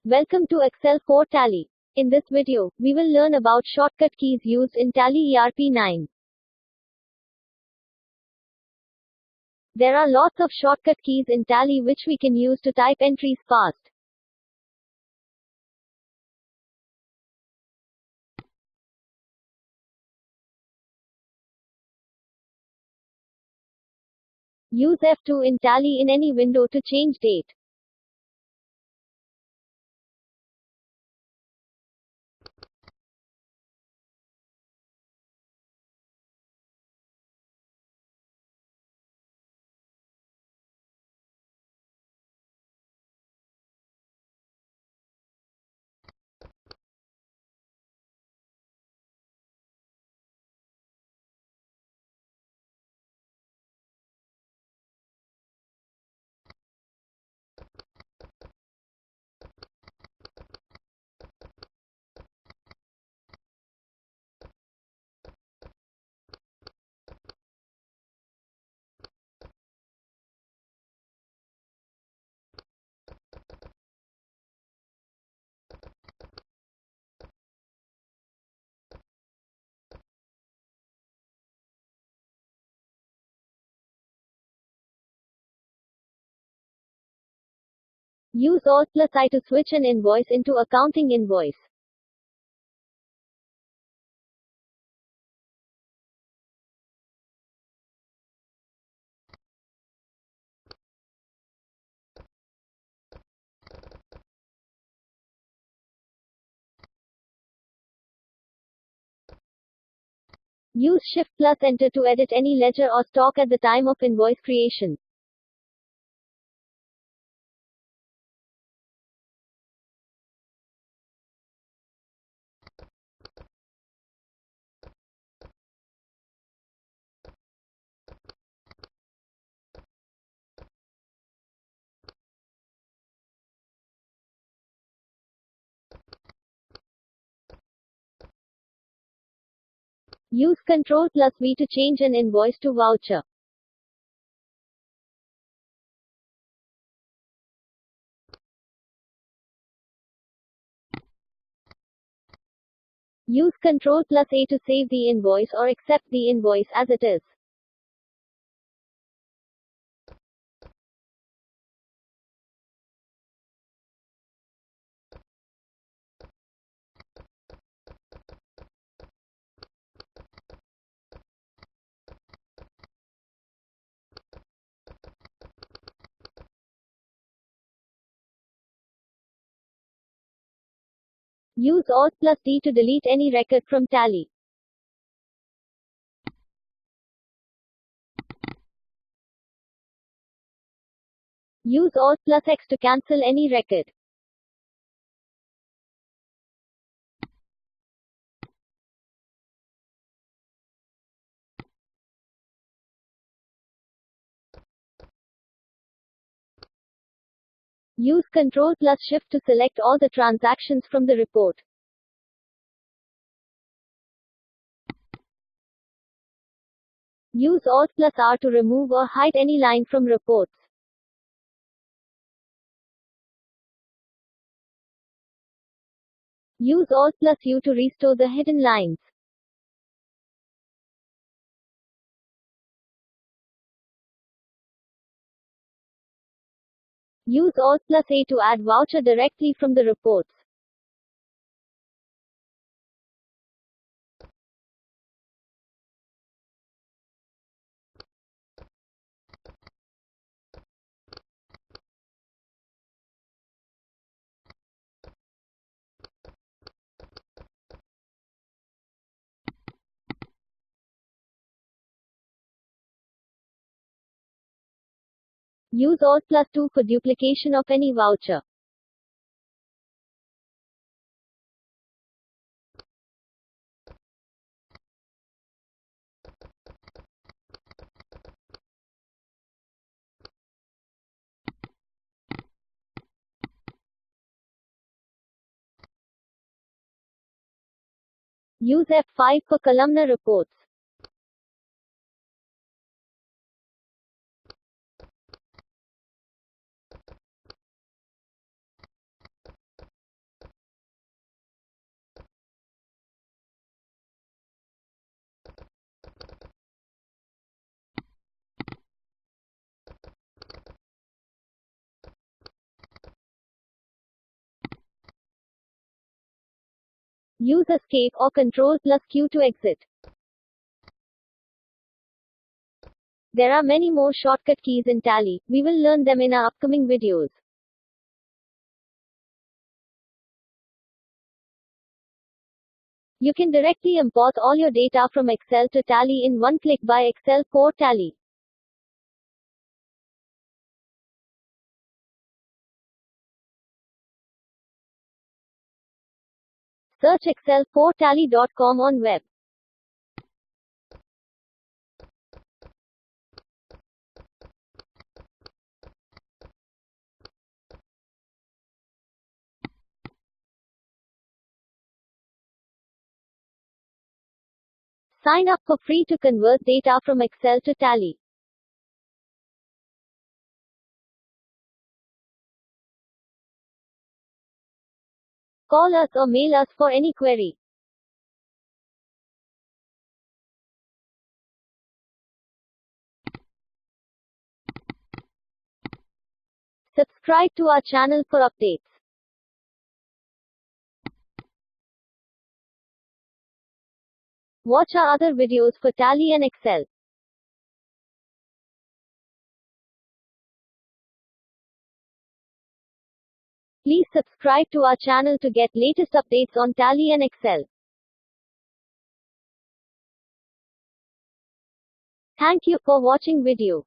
Welcome to Excel for Tally. In this video, we will learn about shortcut keys used in Tally ERP 9. There are lots of shortcut keys in Tally which we can use to type entries fast. Use F2 in Tally in any window to change date. Use Alt+I to switch an invoice into accounting invoice. Use Shift+Enter to edit any ledger or stock at the time of invoice creation. Use Ctrl+V to change an invoice to voucher. Use Ctrl+A to save the invoice or accept the invoice as it is. Use Alt+D to delete any record from Tally. Use Alt+X to cancel any record. Use Ctrl+Shift to select all the transactions from the report. Use Alt+R to remove or hide any line from reports. Use Alt+U to restore the hidden lines. Use Alt+A to add voucher directly from the reports. Use Alt+2 for duplication of any voucher. Use F5 for columnar reports. Use Escape or Control plus Q to exit. There are many more shortcut keys in Tally. We will learn them in our upcoming videos. You can directly import all your data from Excel to Tally in one click by Excel Core Tally. Search excel4tally.com on web. Sign up for free to convert data from Excel to Tally. Call us or mail us for any query. Subscribe to our channel for updates. Watch our other videos for Tally and Excel. Please subscribe to our channel to get latest updates on Tally and Excel. Thank you for watching video.